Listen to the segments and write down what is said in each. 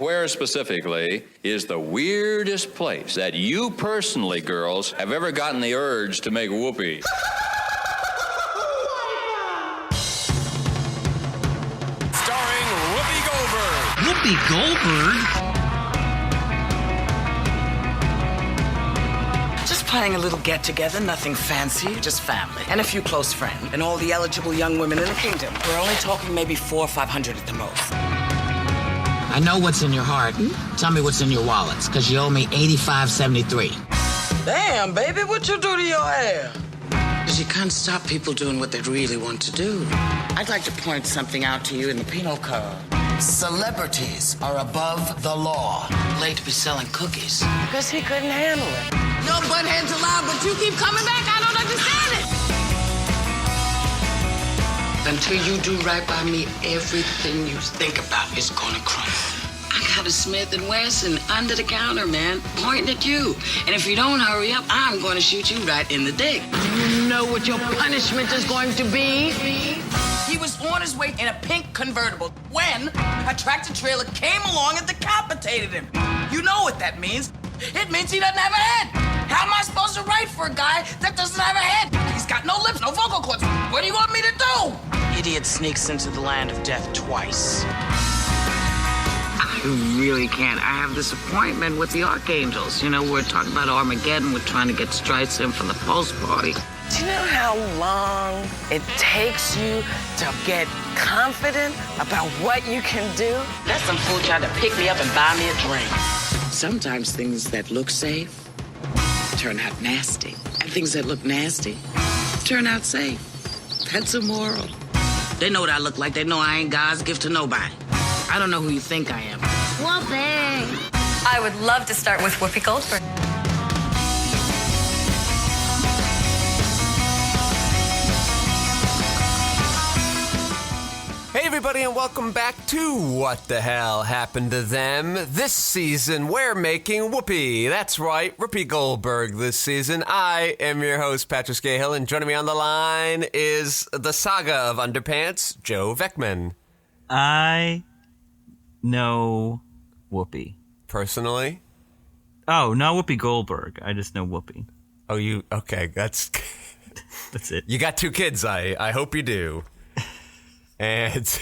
Where specifically is the weirdest place that you personally, girls, have ever gotten the urge to make Whoopi? Starring Whoopi Goldberg. Whoopi Goldberg? Just planning a little get-together, nothing fancy, just family. And a few close friends. And all the eligible young women in the kingdom. We're only talking maybe 400 or 500 at the most. I know what's in your heart. Tell me what's in your wallets, because you owe me $85.73. Damn, baby, what you do to your hair? Because you can't stop people doing what they really want to do. I'd like to point something out to you in the penal code. Celebrities are above the law. Late to be selling cookies. Because he couldn't handle it. No butt heads allowed, but you keep coming back. I don't understand it. Until you do right by me, everything you think about is gonna crumble. I got a Smith & Wesson under the counter, man, pointing at you. And if you don't hurry up, I'm gonna shoot you right in the dick. You know what your punishment is going to be? He was on his way in a pink convertible when a tractor trailer came along and decapitated him. You know what that means. It means he doesn't have a head. How am I supposed to write for a guy that doesn't have a head? He's got no lips, no vocal cords. What do you want me to do? Idiot sneaks into the land of death twice. I really can't. I have this appointment with the Archangels. You know, we're talking about Armageddon. We're trying to get Strides in for the post party. Do you know how long it takes you to get confident about what you can do? That's some fool trying to pick me up and buy me a drink. Sometimes things that look safe turn out nasty. And things that look nasty turn out safe. That's immoral. They know what I look like. They know I ain't God's gift to nobody. I don't know who you think I am. Whoopi! I would love to start with Whoopi Goldberg. Hey everybody, and welcome back to What the Hell Happened to Them. This season we're making Whoopi. That's right, Whoopi Goldberg this season. I am your host, Patrick Skeyhill, and joining me on the line is the saga of underpants, Joe Vekeman. I know Whoopi. Personally? Oh, not Whoopi Goldberg. I just know Whoopi. Oh, you, okay, that's it. You got two kids, I hope you do. And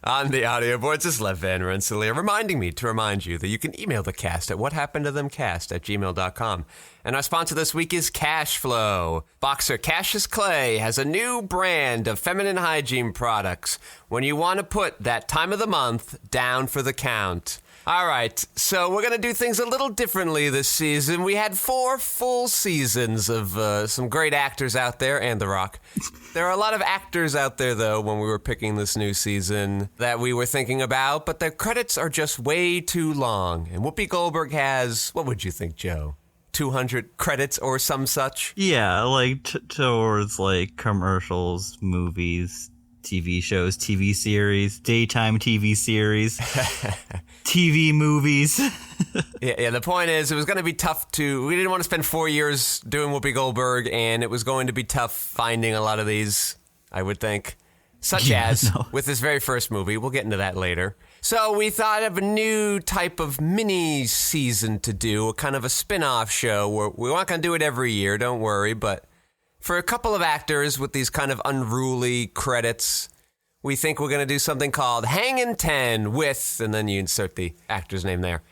on the audio boards is Lev Van Rensselaer reminding me to remind you that you can email the cast at whathappenedtothemcast@gmail.com. And our sponsor this week is Cash Flow. Boxer Cassius Clay has a new brand of feminine hygiene products when you want to put that time of the month down for the count. All right, so we're going to do things a little differently this season. We had 4 full seasons of some great actors out there and The Rock. There are a lot of actors out there, though, when we were picking this new season that we were thinking about, but their credits are just way too long. And Whoopi Goldberg has, what would you think, Joe? 200 credits or some such? Yeah, like towards like commercials, movies, TV shows, TV series, daytime TV series, TV movies. Yeah, the point is, it was going to be tough we didn't want to spend 4 years doing Whoopi Goldberg, and it was going to be tough finding a lot of these, I would think, such as with this very first movie. We'll get into that later. So we thought of a new type of mini season to do, a kind of a spin-off show where we're not going to do it every year, don't worry, but for a couple of actors with these kind of unruly credits, we think we're going to do something called Hangin' 10 with, and then you insert the actor's name there.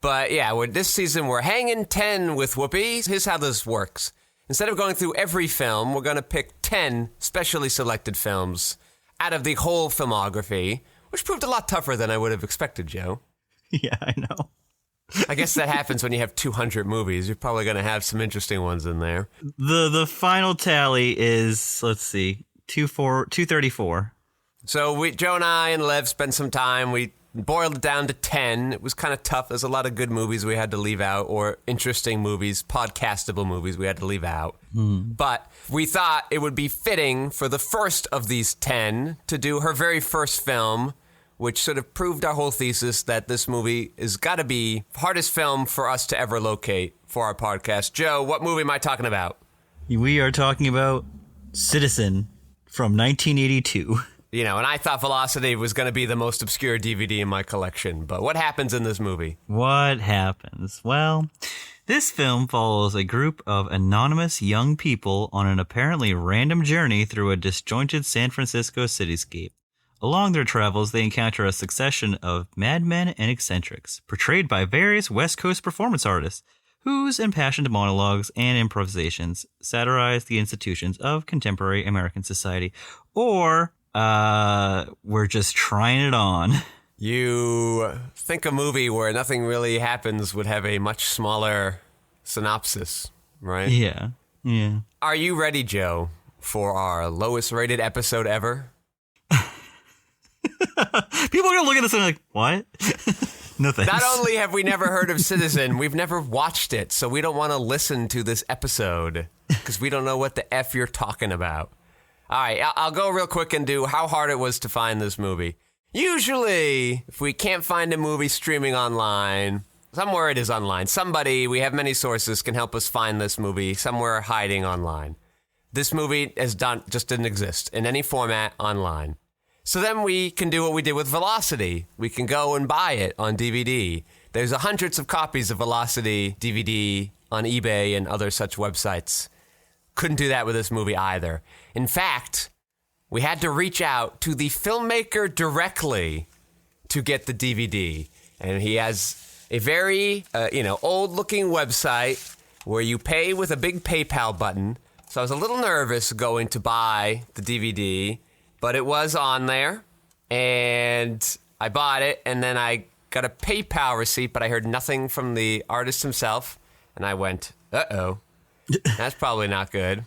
But yeah, this season we're Hangin' 10 with Whoopi. Here's how this works. Instead of going through every film, we're going to pick 10 specially selected films out of the whole filmography, which proved a lot tougher than I would have expected, Joe. Yeah, I know. I guess that happens when you have 200 movies. You're probably going to have some interesting ones in there. The final tally is, let's see, 234. So Joe and I and Lev spent some time. We boiled it down to 10. It was kind of tough. There's a lot of good movies we had to leave out, or interesting movies, podcastable movies we had to leave out. But we thought it would be fitting for the first of these 10 to do her very first film, which sort of proved our whole thesis that this movie has got to be the hardest film for us to ever locate for our podcast. Joe, what movie am I talking about? We are talking about Citizen from 1982. and I thought Velocity was going to be the most obscure DVD in my collection. But what happens in this movie? What happens? Well, this film follows a group of anonymous young people on an apparently random journey through a disjointed San Francisco cityscape. Along their travels, they encounter a succession of madmen and eccentrics, portrayed by various West Coast performance artists, whose impassioned monologues and improvisations satirize the institutions of contemporary American society. Or, we're just trying it on. You think a movie where nothing really happens would have a much smaller synopsis, right? Yeah. Are you ready, Joe, for our lowest rated episode ever? People are going to look at this and be like, what? No thanks. Not only have we never heard of Citizen, we've never watched it, so we don't want to listen to this episode because we don't know what the F you're talking about. All right, I'll go real quick and do how hard it was to find this movie. Usually, if we can't find a movie streaming online, somewhere it is online. Somebody, we have many sources, can help us find this movie somewhere hiding online. This movie just didn't exist in any format online. So then we can do what we did with Velocity. We can go and buy it on DVD. There's hundreds of copies of Velocity DVD on eBay and other such websites. Couldn't do that with this movie either. In fact, we had to reach out to the filmmaker directly to get the DVD. And he has a very, old-looking website where you pay with a big PayPal button. So I was a little nervous going to buy the DVD, but it was on there, and I bought it, and then I got a PayPal receipt, but I heard nothing from the artist himself, and I went, uh-oh, that's probably not good.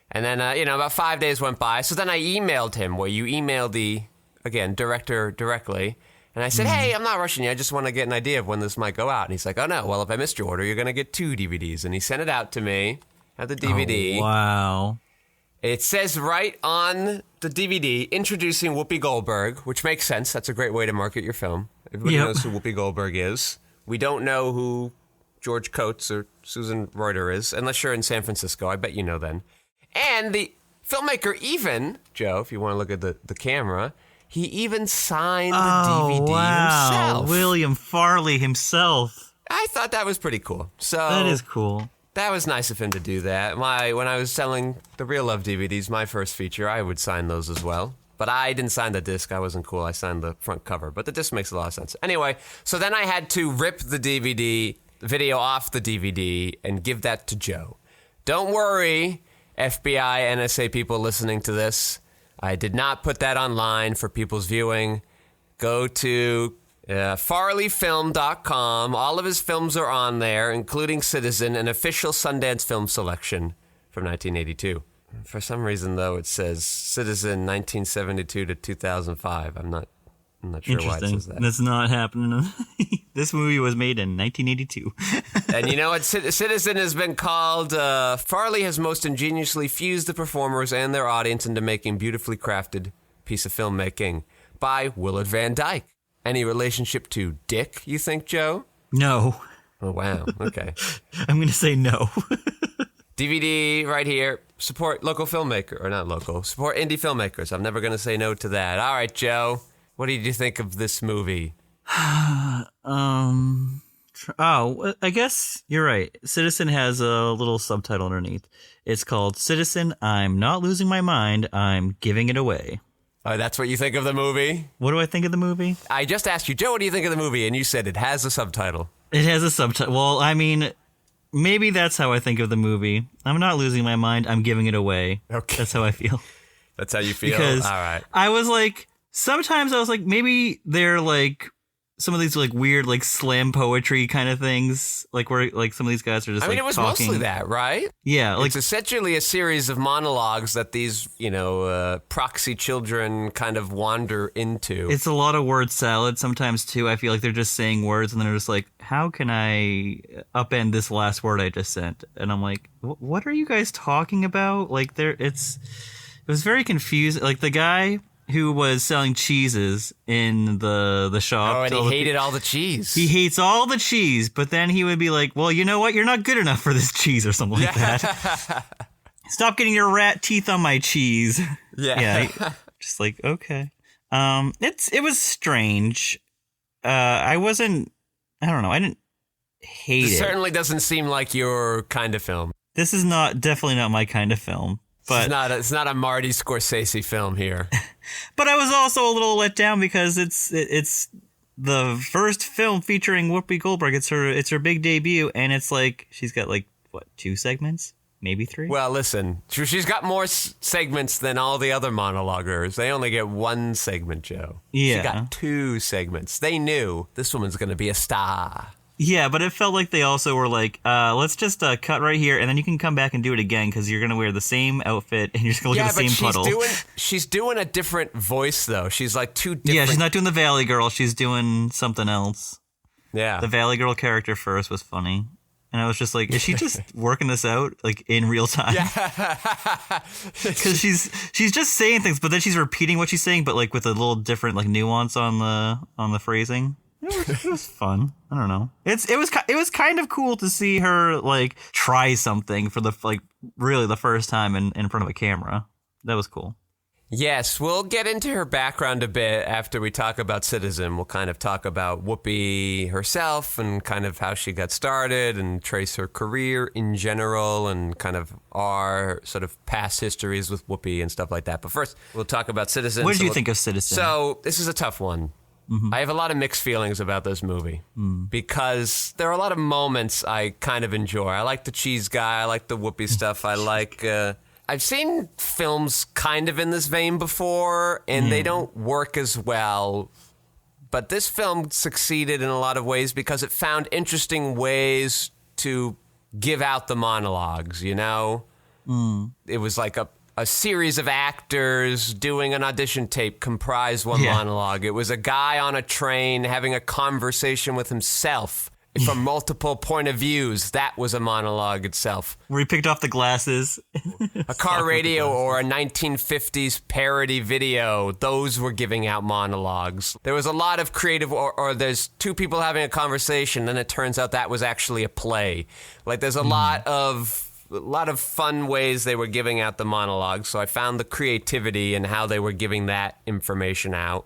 And then, about 5 days went by, so then I emailed him, where you email the, director directly, and I said, hey, I'm not rushing you, I just want to get an idea of when this might go out. And he's like, oh no, well, if I missed your order, you're going to get 2 DVDs. And he sent it out to me, at the DVD. Oh, wow. It says right on the DVD, introducing Whoopi Goldberg, which makes sense. That's a great way to market your film. Everybody knows who Whoopi Goldberg is. We don't know who George Coates or Susan Reuter is, unless you're in San Francisco. I bet you know then. And the filmmaker even, Joe, if you want to look at the camera, he even signed the DVD himself. William Farley himself. I thought that was pretty cool. So that is cool. That was nice of him to do that. When I was selling the Real Love DVDs, my first feature, I would sign those as well. But I didn't sign the disc. I wasn't cool. I signed the front cover. But the disc makes a lot of sense. Anyway, so then I had to rip the video off the DVD and give that to Joe. Don't worry, FBI, NSA people listening to this. I did not put that online for people's viewing. Go to farleyfilm.com. All of his films are on there, including Citizen, an official Sundance film selection from 1982. For some reason, though, it says Citizen 1972 to 2005. I'm not sure why it says that. That's not happening. This movie was made in 1982. And you know what? Citizen has been called, Farley has most ingeniously fused the performers and their audience into making beautifully crafted piece of filmmaking by Willard Van Dyke. Any relationship to Dick, you think, Joe? No. Oh, wow. Okay. I'm going to say no. DVD right here. Support local filmmaker. Or not local. Support indie filmmakers. I'm never going to say no to that. All right, Joe. What did you think of this movie? I guess you're right. Citizen has a little subtitle underneath. It's called Citizen, I'm Not Losing My Mind, I'm Giving It Away. That's what you think of the movie? What do I think of the movie? I just asked you, Joe, what do you think of the movie? And you said it has a subtitle. It has a subtitle. Well, I mean, maybe that's how I think of the movie. I'm not losing my mind. I'm giving it away. Okay. That's how I feel. That's how you feel? Because all right. I was like, sometimes I was like, maybe they're like some of these like weird like slam poetry kind of things, like where like some of these guys are just. I mean, it was talking. mostly that, right? Yeah, like it's essentially a series of monologues that these proxy children kind of wander into. It's a lot of word salad sometimes too. I feel like they're just saying words and then they're just like, how can I upend this last word I just sent? And I'm like, what are you guys talking about? Like it was very confusing. Like the guy who was selling cheeses in the shop. Oh, and he hated all the cheese. He hates all the cheese, but then he would be like, well, you know what? You're not good enough for this cheese or something like that. Stop getting your rat teeth on my cheese. Yeah. Just like, okay. It was strange. I don't know. I didn't hate it. It certainly doesn't seem like your kind of film. This is definitely not my kind of film. But It's not a Marty Scorsese film here. But I was also a little let down because it's the first film featuring Whoopi Goldberg. It's her big debut, and it's like she's got like what, 2 segments, maybe 3. Well, listen, she's got more segments than all the other monologuers. They only get 1 segment, Joe. Yeah, she got 2 segments. They knew this woman's going to be a star. Yeah, but it felt like they also were like, let's just cut right here, and then you can come back and do it again because you're going to wear the same outfit and you're just going to look at the same puddle. She's doing a different voice, though. She's like 2 different... Yeah, she's not doing the Valley Girl. She's doing something else. Yeah. The Valley Girl character first was funny. And I was just like, is she just working this out, like, in real time? Yeah. Because she's just saying things, but then she's repeating what she's saying, but, like, with a little different, like, nuance on the phrasing. It was fun. I don't know. It was kind of cool to see her like try something for really the first time in front of a camera. That was cool. Yes, we'll get into her background a bit after we talk about Citizen. We'll kind of talk about Whoopi herself and kind of how she got started and trace her career in general and kind of our sort of past histories with Whoopi and stuff like that. But first, we'll talk about Citizen. What did you think of Citizen? So this is a tough one. I have a lot of mixed feelings about this movie because there are a lot of moments I kind of enjoy. I like the cheese guy. I like the Whoopi stuff. I like... I've seen films kind of in this vein before, and they don't work as well. But this film succeeded in a lot of ways because it found interesting ways to give out the monologues, you know? It was like a series of actors doing an audition tape comprised one monologue. It was a guy on a train having a conversation with himself from multiple point of views. That was a monologue itself. Where he picked off the glasses. A car radio or a 1950s parody video. Those were giving out monologues. There was a lot of creative, or there's 2 people having a conversation, and it turns out that was actually a play. Like there's a lot of fun ways they were giving out the monologues, so I found the creativity in how they were giving that information out.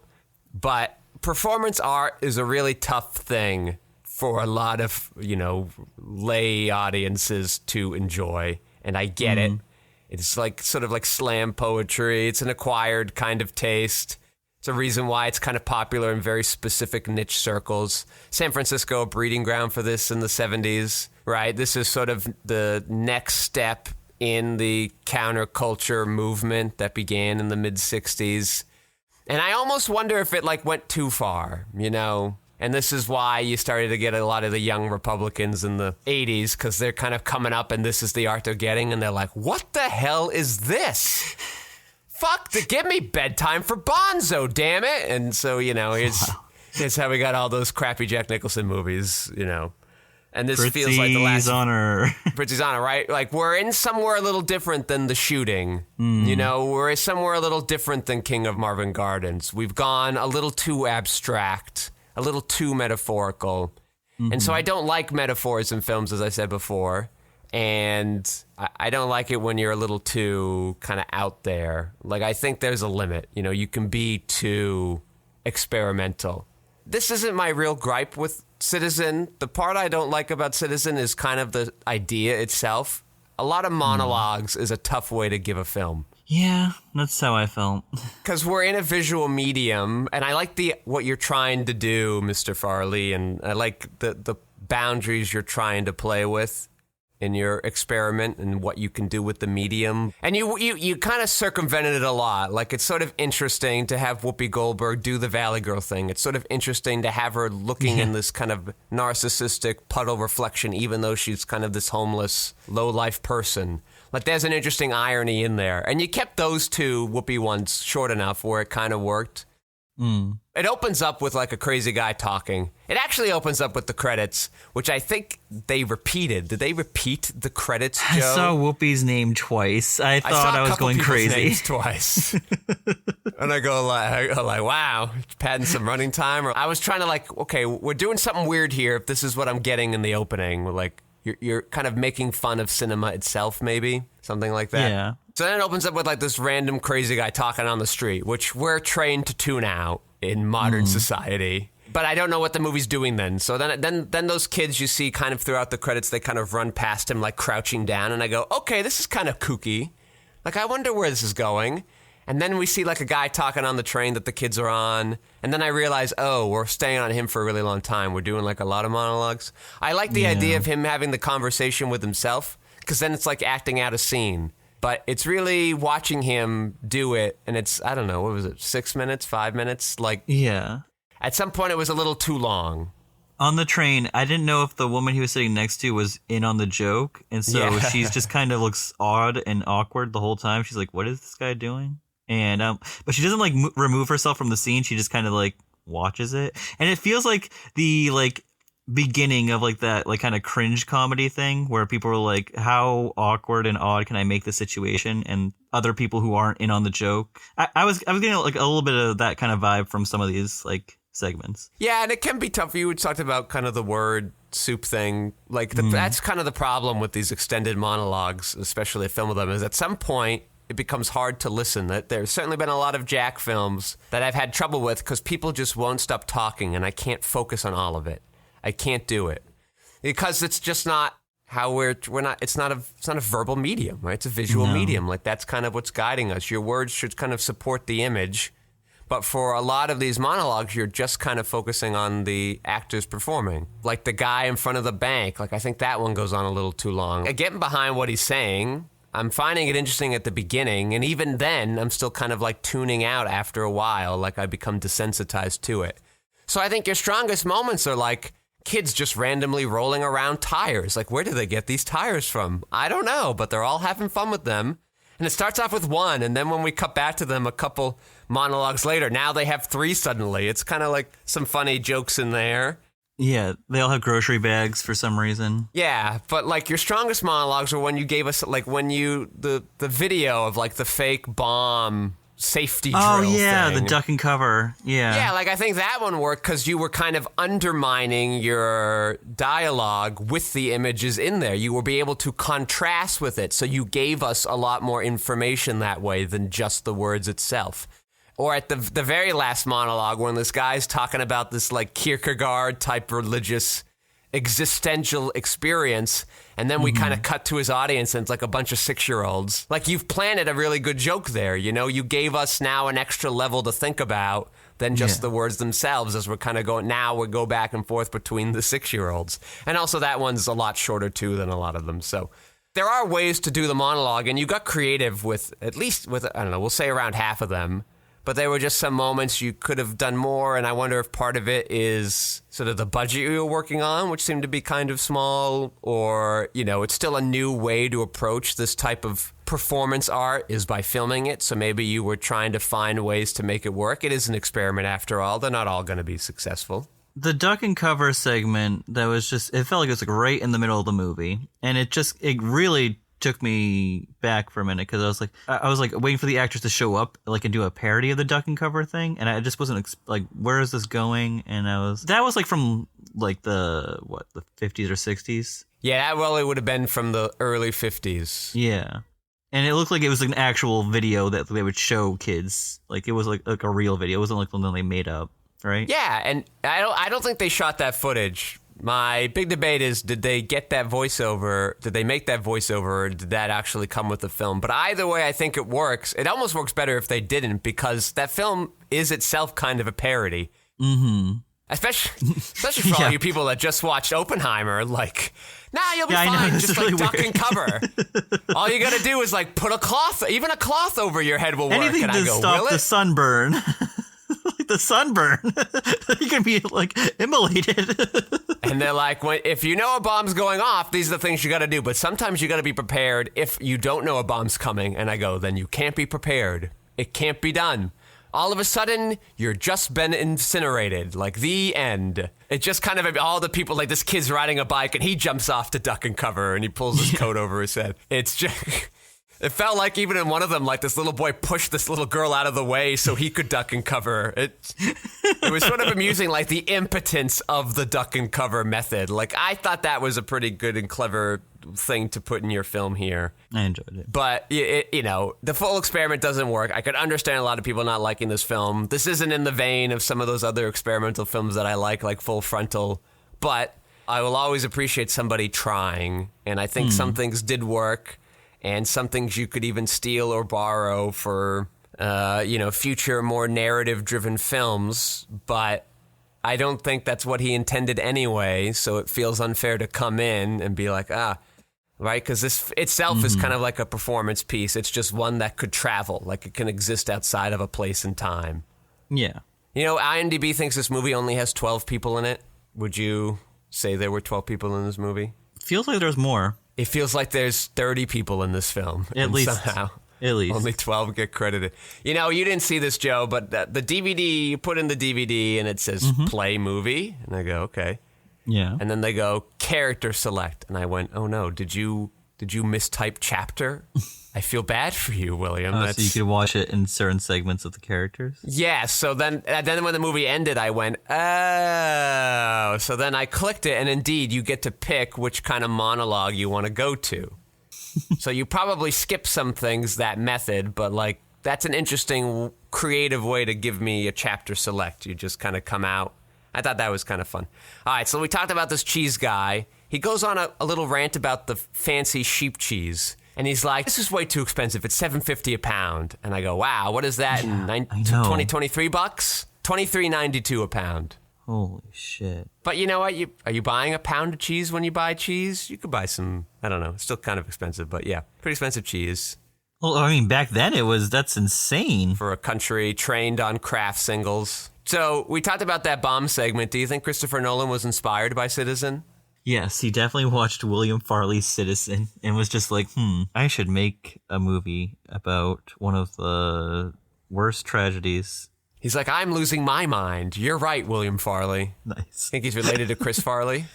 But performance art is a really tough thing for a lot of, lay audiences to enjoy, and I get it. It's like sort of like slam poetry. It's an acquired kind of taste. It's a reason why it's kind of popular in very specific niche circles. San Francisco, a breeding ground for this in the 70s, right? This is sort of the next step in the counterculture movement that began in the mid-60s. And I almost wonder if it went too far, And this is why you started to get a lot of the young Republicans in the 80s, because they're kind of coming up and this is the art they're getting. And they're like, what the hell is this? Fuck, give me bedtime for Bonzo, damn it. And so, here's how we got all those crappy Jack Nicholson movies, And this feels like the last... Prizzi's Honor, right? Like, we're in somewhere a little different than The Shooting. We're somewhere a little different than King of Marvin Gardens. We've gone a little too abstract, a little too metaphorical. And so I don't like metaphors in films, as I said before. And I don't like it when you're a little too kind of out there. Like, I think there's a limit. You can be too experimental. This isn't my real gripe with Citizen. The part I don't like about Citizen is kind of the idea itself. A lot of monologues is a tough way to give a film. Yeah, that's how I felt. Because we're in a visual medium, and I like what you're trying to do, Mr. Farley, and I like the boundaries you're trying to play with in your experiment and what you can do with the medium. And you kind of circumvented it a lot. Like, it's sort of interesting to have Whoopi Goldberg do the Valley Girl thing. It's sort of interesting to have her looking in this kind of narcissistic puddle reflection, even though she's kind of this homeless, low-life person. Like, there's an interesting irony in there. And you kept those 2 Whoopi ones short enough where it kind of worked. It opens up with like a crazy guy talking. It actually opens up with the credits, which I think they repeated. Did they repeat the credits, Joe? I saw Whoopi's name twice. I thought I was going crazy. Names twice. And I go like, wow, padding some running time. Or I was trying to okay, we're doing something weird here if this is what I'm getting in the opening. We're like, you're kind of making fun of cinema itself, maybe? Something like that. Yeah. So then it opens up with like this random crazy guy talking on the street, which we're trained to tune out in modern society. But I don't know what the movie's doing then. So then those kids you see kind of throughout the credits, they kind of run past him like crouching down. And I go, okay, this is kind of kooky. Like, I wonder where this is going. And then we see like a guy talking on the train that the kids are on. And then I realize, oh, we're staying on him for a really long time. We're doing like a lot of monologues. I like the idea of him having the conversation with himself, because then it's like acting out a scene. But it's really watching him do it, and it's, I don't know, what was it, 6 minutes, 5 minutes? Like, Yeah. At some point it was a little too long. On the train, I didn't know if the woman he was sitting next to was in on the joke, and so she's just kind of looks odd and awkward the whole time. She's like, what is this guy doing? And but she doesn't like remove herself from the scene. She just kind of like watches it, and it feels like the like beginning of like that like kind of cringe comedy thing where people are like, how awkward and odd can I make the situation, and other people who aren't in on the joke. I was getting like a little bit of that kind of vibe from some of these like segments. Yeah, and it can be tough. You talked about kind of the word soup thing. Like that's kind of the problem with these extended monologues, especially a film of them, is at some point it becomes hard to listen. That there's certainly been a lot of Jack films that I've had trouble with because people just won't stop talking, and I can't focus on all of it. I can't do it because it's just not how we're not. It's not a verbal medium, right? It's a visual medium. Like that's kind of what's guiding us. Your words should kind of support the image, but for a lot of these monologues, you're just kind of focusing on the actors performing. Like the guy in front of the bank. Like I think that one goes on a little too long. Getting behind what he's saying, I'm finding it interesting at the beginning, and even then, I'm still kind of like tuning out after a while. Like I become desensitized to it. So I think your strongest moments are like kids just randomly rolling around tires. Like, where do they get these tires from? I don't know, but they're all having fun with them. And it starts off with one, and then when we cut back to them a couple monologues later, now they have three suddenly. It's kind of like some funny jokes in there. Yeah, they all have grocery bags for some reason. Yeah, but like your strongest monologues are when you gave us, like when you, the video of like the fake bomb safety drill the thing. duck and cover. Yeah, like I think that one worked because you were kind of undermining your dialogue with the images in there. You will be able to contrast with it, so you gave us a lot more information that way than just the words itself. Or at the very last monologue when this guy's talking about this like Kierkegaard type religious existential experience, and then we kind of cut to his audience and it's like a bunch of 6-year-olds. Like you've planted a really good joke there, you know? You gave us now an extra level to think about than just the words themselves as we're kind of going, now we go back and forth between the 6-year-olds. And also that one's a lot shorter too than a lot of them. So there are ways to do the monologue, and you got creative with at least with, I don't know, we'll say around half of them. But there were just some moments you could have done more, and I wonder if part of it is sort of the budget you were working on, which seemed to be kind of small, or, you know, it's still a new way to approach this type of performance art is by filming it, so maybe you were trying to find ways to make it work. It is an experiment after all. They're not all going to be successful. The duck and cover segment, that was just, it felt like it was like right in the middle of the movie, and it really took me back for a minute because I was like waiting for the actors to show up like and do a parody of the duck and cover thing, and I just wasn't like, where is this going? And that was like from like the 50s or 60s. Yeah, that really would have been from the early 50s. Yeah, and it looked like it was an actual video that they would show kids. Like it was like a real video. It wasn't like something they made up, right? Yeah, and I don't think they shot that footage. My big debate is, did they get that voiceover? Did they make that voiceover? Or did that actually come with the film? But either way, I think it works. It almost works better if they didn't, because that film is itself kind of a parody. Mm-hmm. Especially for all you people that just watched Oppenheimer, like, nah, you'll be fine. Just like really duck and cover. All you got to do is like put a cloth over your head will work. Anything and to I go, stop the sunburn. Like the sunburn. You can be like immolated. And they're like, if you know a bomb's going off, these are the things you got to do. But sometimes you got to be prepared if you don't know a bomb's coming. And I go, then you can't be prepared. It can't be done. All of a sudden, you're just been incinerated. Like the end. It just kind of, all the people, like this kid's riding a bike and he jumps off to duck and cover and he pulls his coat over his head. It's just... It felt like even in one of them, like this little boy pushed this little girl out of the way so he could duck and cover. It was sort of amusing, like the impotence of the duck and cover method. Like I thought that was a pretty good and clever thing to put in your film here. I enjoyed it. But, the full experiment doesn't work. I could understand a lot of people not liking this film. This isn't in the vein of some of those other experimental films that I like Full Frontal. But I will always appreciate somebody trying. And I think some things did work. And some things you could even steal or borrow for, future, more narrative-driven films. But I don't think that's what he intended anyway, so it feels unfair to come in and be like, right? Because this itself is kind of like a performance piece. It's just one that could travel, like it can exist outside of a place and time. Yeah. IMDb thinks this movie only has 12 people in it. Would you say there were 12 people in this movie? Feels like there's more. It feels like there's 30 people in this film. At least. Somehow. At least. Only 12 get credited. You didn't see this, Joe, but the DVD, you put in the DVD and it says play movie. And I go, okay. Yeah. And then they go character select. And I went, oh no, did you mistype chapter? I feel bad for you, William. So you could watch it in certain segments of the characters? Yeah, so then when the movie ended, I went, oh. So then I clicked it, and indeed, you get to pick which kind of monologue you want to go to. So you probably skip some things, that method, but that's an interesting, creative way to give me a chapter select. You just kind of come out. I thought that was kind of fun. All right, so we talked about this cheese guy. He goes on a little rant about the fancy sheep cheese. And he's like, this is way too expensive. It's $7.50 a pound. And I go, wow, what is that in 2023 bucks? $23.92 a pound. Holy shit. But you know what? Are you buying a pound of cheese when you buy cheese? You could buy some, I don't know, it's still kind of expensive, but yeah, pretty expensive cheese. Well, I mean, back then that's insane. For a country trained on craft singles. So we talked about that bomb segment. Do you think Christopher Nolan was inspired by Citizen? Yes, he definitely watched William Farley's Citizen and was just like, I should make a movie about one of the worst tragedies. He's like, I'm losing my mind. You're right, William Farley. Nice. Think he's related to Chris Farley?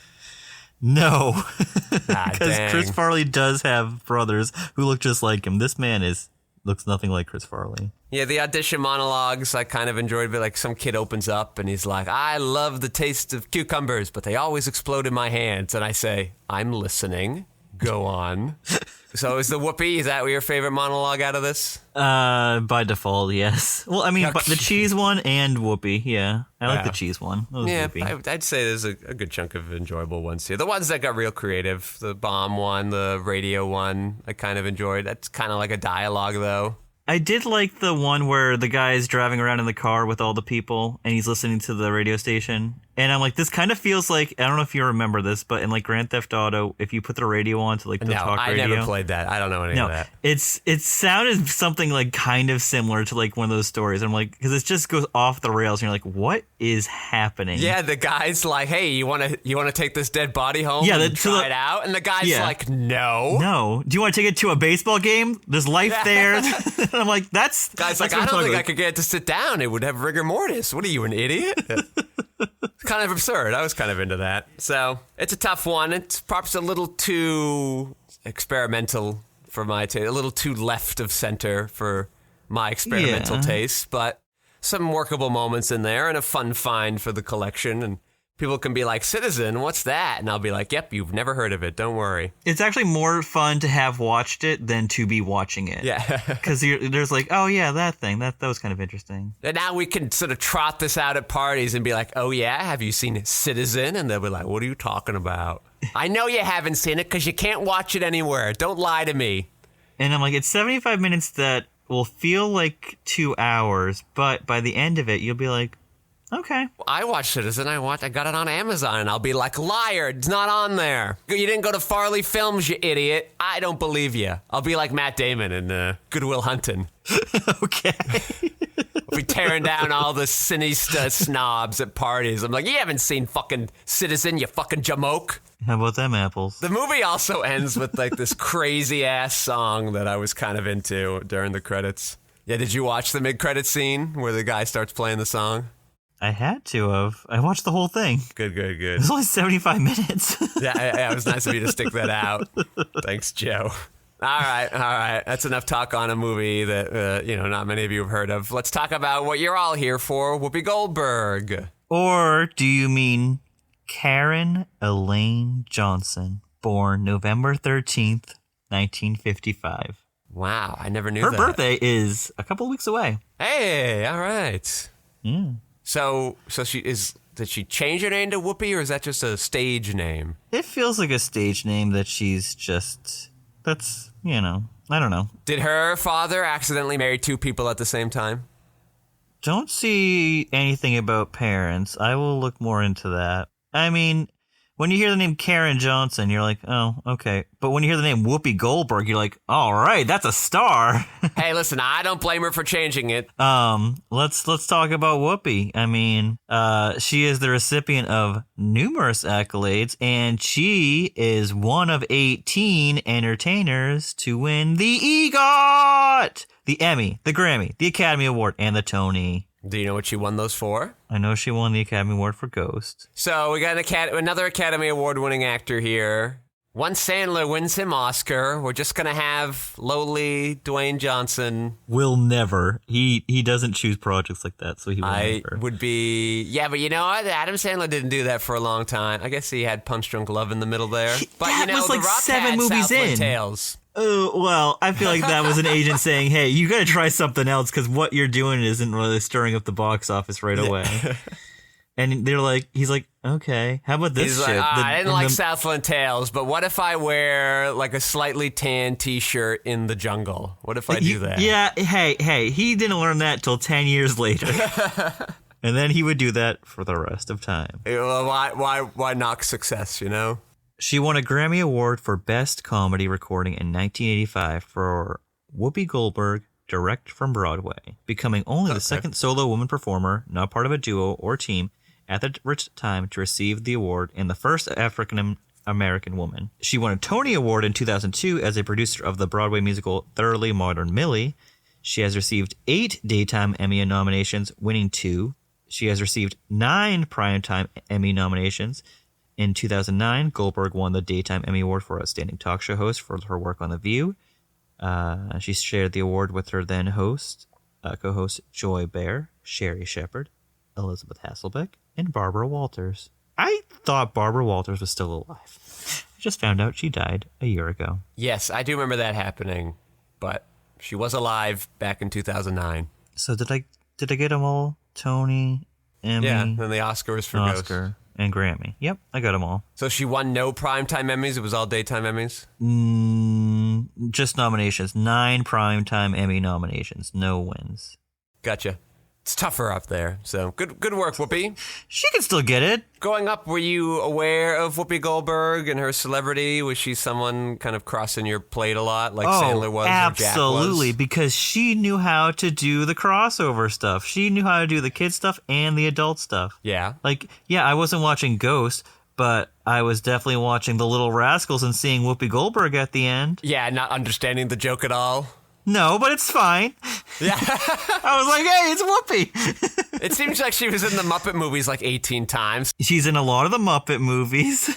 No. Because Chris Farley does have brothers who look just like him. This man looks nothing like Chris Farley. Yeah, the audition monologues I kind of enjoyed, but some kid opens up and he's like, I love the taste of cucumbers, but they always explode in my hands. And I say, I'm listening. Go on. So is the Whoopi, is that your favorite monologue out of this? By default, yes. Well, I mean, but the cheese one and Whoopi, yeah. I like the cheese one. Yeah, I'd say there's a good chunk of enjoyable ones here. The ones that got real creative, the bomb one, the radio one, I kind of enjoyed. That's kind of like a dialogue, though. I did like the one where the guy's driving around in the car with all the people and he's listening to the radio station. And I'm like, this kind of feels like, I don't know if you remember this, but in Grand Theft Auto, if you put the radio on to the talk radio. No, I never played that. I don't know any of that. It sounded something kind of similar to one of those stories. I'm like, because it just goes off the rails and you're like, what is happening? Yeah, the guy's like, hey, you want to take this dead body home and try it out? And the guy's like, no. No. Do you want to take it to a baseball game? There's life there. I'm like, that's... Guy's like, I don't think I could get it to sit down. It would have rigor mortis. What are you, an idiot? It's kind of absurd. I was kind of into that. So it's a tough one. It's perhaps a little too experimental for my taste, a little too left of center for my experimental taste, but some workable moments in there and a fun find for the collection. And people can be like, Citizen, what's that? And I'll be like, yep, you've never heard of it. Don't worry. It's actually more fun to have watched it than to be watching it. Yeah. Because there's oh, yeah, that thing. That was kind of interesting. And now we can sort of trot this out at parties and be like, oh, yeah, have you seen Citizen? And they'll be like, what are you talking about? I know you haven't seen it because you can't watch it anywhere. Don't lie to me. And I'm like, it's 75 minutes that will feel like 2 hours, but by the end of it, you'll be like, okay. I watched Citizen. I got it on Amazon, and I'll be like, liar, it's not on there. You didn't go to Farley Films, you idiot. I don't believe you. I'll be like Matt Damon in Good Will Hunting. Okay. We'll be tearing down all the Sinista snobs at parties. I'm like, you haven't seen fucking Citizen, you fucking jamoke. How about them apples? The movie also ends with this crazy-ass song that I was kind of into during the credits. Yeah, did you watch the mid-credits scene where the guy starts playing the song? I had to have. I watched the whole thing. Good. It was only 75 minutes. Yeah, it was nice of you to stick that out. Thanks, Joe. All right. That's enough talk on a movie that, not many of you have heard of. Let's talk about what you're all here for, Whoopi Goldberg. Or do you mean Karen Elaine Johnson? born November 13th, 1955. Wow, I never knew Her that. birthday is a couple of weeks away. Hey, all right. Yeah. So did she change her name to Whoopi, or is that just a stage name? It feels like a stage name that she's just, that's, I don't know. Did her father accidentally marry two people at the same time? Don't see anything about parents. I will look more into that. I mean, when you hear the name Karen Johnson, you're like, oh, okay. But when you hear the name Whoopi Goldberg, you're like, all right, that's a star. Hey, listen, I don't blame her for changing it. Let's talk about Whoopi. I mean, she is the recipient of numerous accolades, and she is one of 18 entertainers to win the EGOT, the Emmy, the Grammy, the Academy Award, and the Tony. Do you know what she won those for? I know she won the Academy Award for Ghost. So we got another Academy Award-winning actor here. Once Sandler wins him Oscar, we're just going to have lowly Dwayne Johnson. Will never. He doesn't choose projects like that, so he will never. Would be... Yeah, but you know what? Adam Sandler didn't do that for a long time. I guess he had Punch Drunk Love in the middle there. But that was The like Rock 7 had movies Southland in. Tales. Oh, well, I feel like that was an agent saying, hey, you got to try something else because what you're doing isn't really stirring up the box office right away. And he's like, okay, how about this He's shit? like, I didn't like Southland Tales, but what if I wear like a slightly tan t-shirt in the jungle? What if I do that? Yeah, hey, he didn't learn that till 10 years later. And then he would do that for the rest of time. Well, why knock success, you know? She won a Grammy Award for Best Comedy Recording in 1985 for Whoopi Goldberg, direct from Broadway, becoming only the second solo woman performer, not part of a duo or team, at the time to receive the award and the first African-American woman. She won a Tony Award in 2002 as a producer of the Broadway musical Thoroughly Modern Millie. She has received 8 Daytime Emmy nominations, winning 2. She has received 9 Primetime Emmy nominations. In 2009, Goldberg won the Daytime Emmy Award for Outstanding Talk Show Host for her work on The View. She shared the award with her then co-host Joy Behar, Sherry Shepard, Elizabeth Hasselbeck, and Barbara Walters. I thought Barbara Walters was still alive. I just found out she died a year ago. Yes, I do remember that happening, but she was alive back in 2009. So did I get them all? Tony, Emmy, yeah, then the Oscar was for Oscar. Ghost. And Grammy. Yep, I got them all. So she won no primetime Emmys? It was all daytime Emmys? Just nominations. 9 Primetime Emmy nominations. No wins. Gotcha. It's tougher up there. So good work, Whoopi. She can still get it. Growing up, were you aware of Whoopi Goldberg and her celebrity? Was she someone kind of crossing your plate a lot like Sandler was or Jack was? Absolutely, because she knew how to do the crossover stuff. She knew how to do the kid stuff and the adult stuff. Yeah. I wasn't watching Ghost, but I was definitely watching The Little Rascals and seeing Whoopi Goldberg at the end. Yeah, not understanding the joke at all. No, but it's fine. Yeah. I was like, hey, it's Whoopi. It seems like she was in the Muppet movies like 18 times. She's in a lot of the Muppet movies.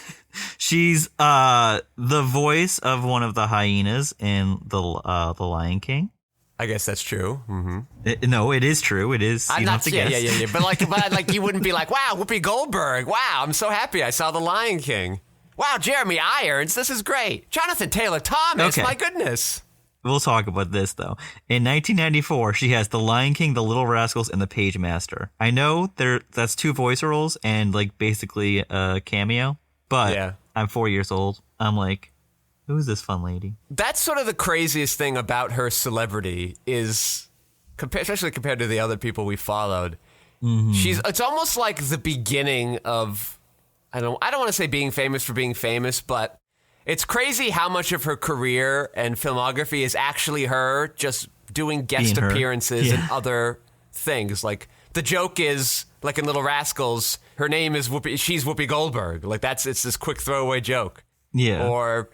She's the voice of one of the hyenas in the Lion King. I guess that's true. Mm-hmm. No, it is true. It is. I'm not. Yeah. But you wouldn't be like, wow, Whoopi Goldberg. Wow, I'm so happy I saw The Lion King. Wow, Jeremy Irons. This is great. Jonathan Taylor Thomas. Okay. My goodness. We'll talk about this, though. In 1994, she has The Lion King, The Little Rascals, and The Page Master. I know that's 2 voice roles and, basically a cameo, but yeah. I'm 4 years old. I'm like, who's this fun lady? That's sort of the craziest thing about her celebrity is, especially compared to the other people we followed, it's almost like the beginning of, I don't want to say being famous for being famous, but it's crazy how much of her career and filmography is actually her just doing guest appearances and other things. Like, the joke is, like in Little Rascals, her name is Whoopi, she's Whoopi Goldberg. Like, it's this quick throwaway joke. Yeah. Or,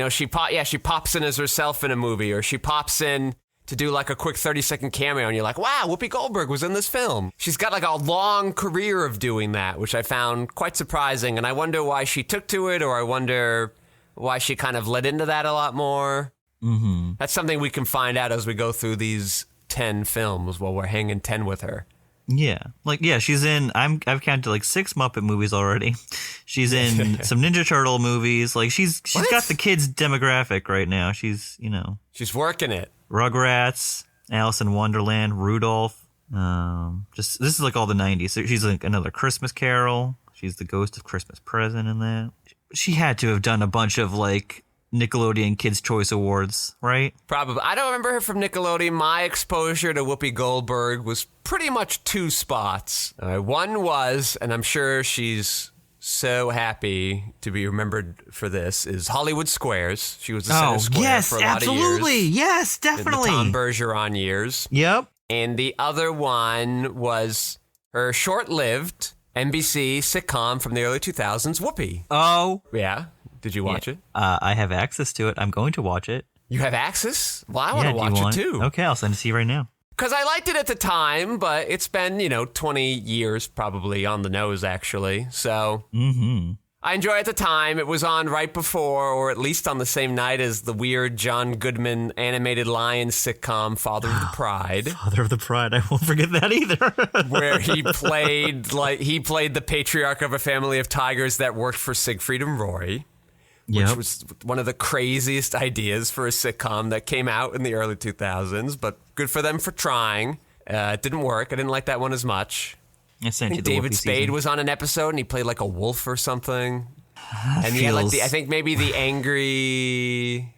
she pops in as herself in a movie, or she pops in to do like a quick 30-second cameo, and you're like, wow, Whoopi Goldberg was in this film. She's got like a long career of doing that, which I found quite surprising, and I wonder why she took to it, or I wonder why she kind of led into that a lot more. That's something we can find out as we go through these 10 films while we're hanging 10 with her. Yeah. She's in, I've counted like 6 Muppet movies already. She's in some Ninja Turtle movies. Like, she's got the kids demographic right now. She's, She's working it. Rugrats, Alice in Wonderland, Rudolph. This is like all the 90s. So she's like another Christmas Carol. She's the ghost of Christmas Present in that. She had to have done a bunch of like Nickelodeon Kids' Choice Awards, right? Probably. I don't remember her from Nickelodeon. My exposure to Whoopi Goldberg was pretty much 2 spots. One was, and I'm sure she's so happy to be remembered for this, is Hollywood Squares. She was the center square for a lot of years. Absolutely. Yes, definitely. In the Tom Bergeron years. Yep. And the other one was her short-lived NBC sitcom from the early 2000s, Whoopi. Oh. Yeah. Did you watch it? I have access to it. I'm going to watch it. You have access? Well, I want to watch it too. Okay, I'll send it to you right now. Because I liked it at the time, but it's been, 20 years probably on the nose, actually. So I enjoyed it at the time. It was on right before, or at least on the same night as the weird John Goodman animated lion sitcom, Father of the Pride. Father of the Pride. I won't forget that either. Where he played the patriarch of a family of tigers that worked for Siegfried and Roy. Which was one of the craziest ideas for a sitcom that came out in the early 2000s, but good for them for trying. It didn't work. I didn't like that one as much. I think David Spade was on an episode, and he played like a wolf or something. And he had I think maybe the angry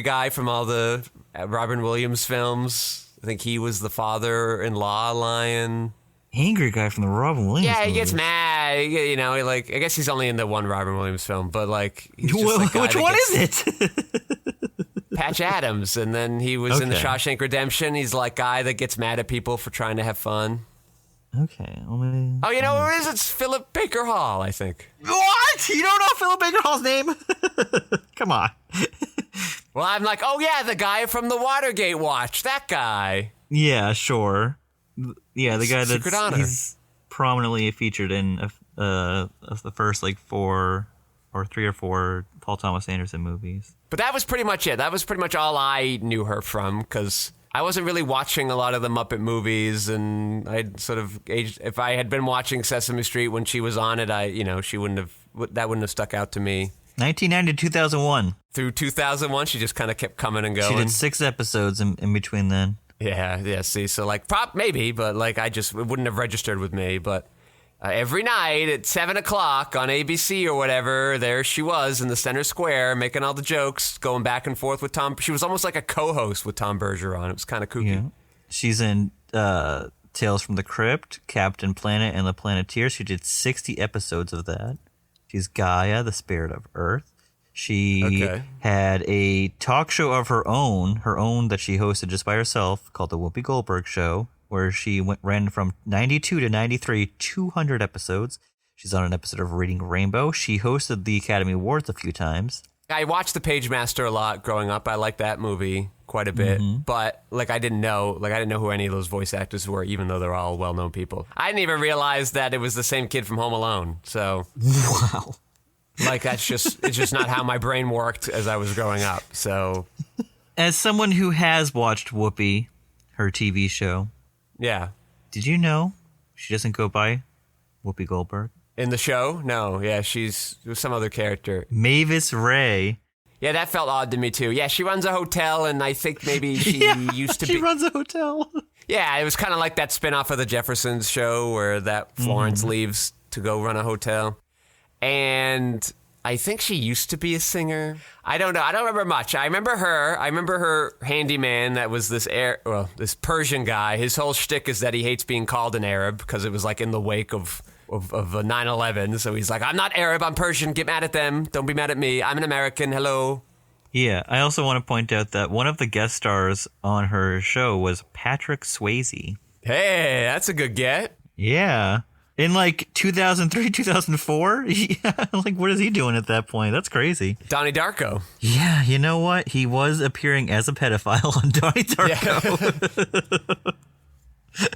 guy from all the Robin Williams films. I think he was the father-in-law lion. Angry guy from the Robin Williams Yeah, he movies. gets mad. I guess he's only in the one Robin Williams film, but he's just which one is it? Patch Adams, and then he was in the Shawshank Redemption. He's like guy that gets mad at people for trying to have fun. Okay. Oh, you know who it is? It's Philip Baker Hall, I think. What? You don't know Philip Baker Hall's name? Come on. Well, I'm like, oh yeah, the guy from the Watergate Watch, that guy. Yeah, sure. Yeah, the guy Secret Honor. He's prominently featured in the first 3 or 4 Paul Thomas Anderson movies. But that was pretty much it. That was pretty much all I knew her from, because I wasn't really watching a lot of the Muppet movies, and I'd sort of aged. If I had been watching Sesame Street when she was on it, that wouldn't have stuck out to me. 1990 to 2001. Through 2001, she just kind of kept coming and going. She did 6 episodes in between then. Yeah, see, so maybe, but it wouldn't have registered with me, but every night at 7 o'clock on ABC or whatever, there she was in the center square making all the jokes, going back and forth with Tom. She was almost like a co-host with Tom Bergeron. It was kind of kooky. Yeah. She's in Tales from the Crypt, Captain Planet, and the Planeteers. She did 60 episodes of that. She's Gaia, the spirit of Earth. She had a talk show of her own that she hosted just by herself called The Whoopi Goldberg Show, where she ran from 92 to 93, 200 episodes. She's on an episode of Reading Rainbow. She hosted the Academy Awards a few times. I watched The Page Master a lot growing up. I liked that movie quite a bit, but I didn't know who any of those voice actors were, even though they're all well-known people. I didn't even realize that it was the same kid from Home Alone. So Wow. it's just not how my brain worked as I was growing up. So, as someone who has watched Whoopi, her TV show, yeah. Did you know she doesn't go by Whoopi Goldberg? In the show? No. Yeah, she's some other character. Mavis Ray. Yeah, that felt odd to me too. Yeah, she runs a hotel, and I think maybe she used to be. She runs a hotel. Yeah, it was kind of like that spinoff of the Jeffersons show where that Florence leaves to go run a hotel. And I think she used to be a singer. I don't know. I don't remember much. I remember her handyman that was this Persian guy. His whole shtick is that he hates being called an Arab because it was in the wake of 9/11. So he's like, I'm not Arab, I'm Persian. Get mad at them. Don't be mad at me. I'm an American. Hello. Yeah, I also want to point out that one of the guest stars on her show was Patrick Swayze. Hey, that's a good get. Yeah. In 2003, 2004? Yeah, what is he doing at that point? That's crazy. Donnie Darko. Yeah, you know what? He was appearing as a pedophile on Donnie Darko. Yeah.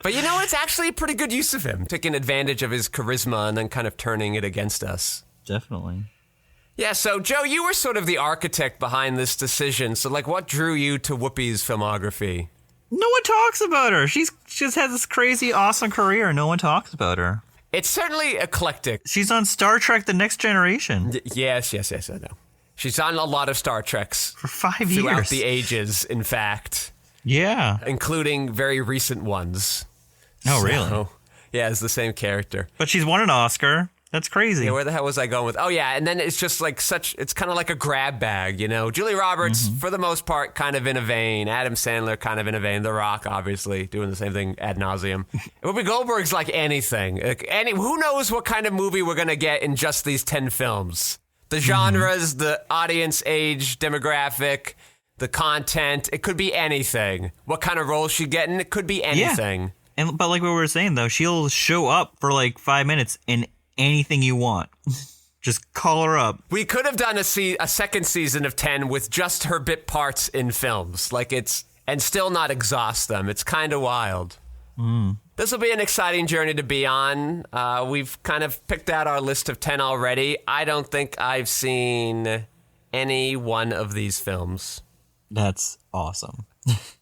But it's actually a pretty good use of him, taking advantage of his charisma and then kind of turning it against us. Definitely. Yeah, so Joe, you were sort of the architect behind this decision. So what drew you to Whoopi's filmography? No one talks about her. She's just had this crazy, awesome career. No one talks about her. It's certainly eclectic. She's on Star Trek The Next Generation. Yes, I know. She's on a lot of Star Treks. For 5 Throughout years. the ages, in fact. Yeah. Including very recent ones. Oh, really? So, yeah, it's the same character. But she's won an Oscar. That's crazy. Yeah, where the hell was I going with? Oh, yeah, and then it's just like it's kind of like a grab bag, you know? Julia Roberts, for the most part, kind of in a vein. Adam Sandler, kind of in a vein. The Rock, obviously, doing the same thing ad nauseum. Whoopi Goldberg's like anything. Who knows what kind of movie we're going to get in just these 10 films? The genres, the audience age, demographic, the content. It could be anything. What kind of role she's getting? It could be anything. Yeah. But like what we were saying, though, she'll show up for like 5 minutes in anything you want. Just call her up. We could have done a second season of 10 with just her bit parts in films. And still not exhaust them. It's kind of wild. This will be an exciting journey to be on. We've kind of picked out our list of 10 already. I don't think I've seen any one of these films. That's awesome.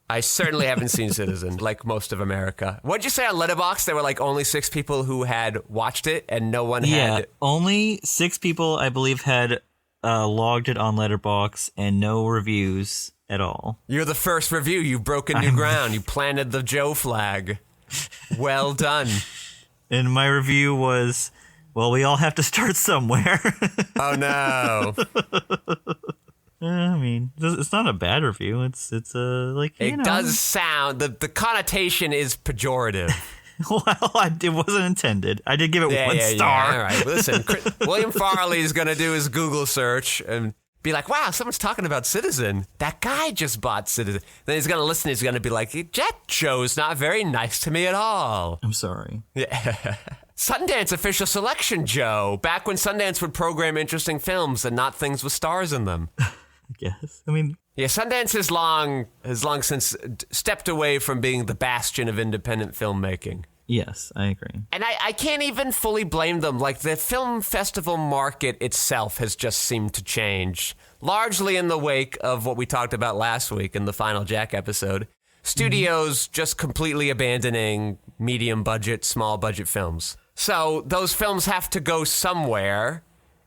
I certainly haven't seen Citizen, like most of America. What'd you say on Letterboxd? There were like only 6 people who had watched it, and no one had. Yeah, only 6 people, I believe, had logged it on Letterboxd, and no reviews at all. You're the first review. You've broken new ground. You planted the Joe flag. Well done. And my review was, well, we all have to start somewhere. Oh, no. I mean, it's not a bad review. It's like, you know. It does sound, the connotation is pejorative. Well, it wasn't intended. I did give it 1 star. Yeah. All right, listen, William Farley is going to do his Google search and be like, wow, someone's talking about Citizen. That guy just bought Citizen. Then he's going to listen. He's going to be like, that Joe's not very nice to me at all. I'm sorry. Yeah. Sundance official selection, Joe. Back when Sundance would program interesting films and not things with stars in them. I guess. I mean, yeah, Sundance has long since stepped away from being the bastion of independent filmmaking. yes, I agree. And I can't even fully blame them. Like, the film festival market itself has just seemed to change, largely in the wake of what we talked about last week in the Final Jack episode. Studios just completely abandoning medium budget, small budget films. So those films have to go somewhere.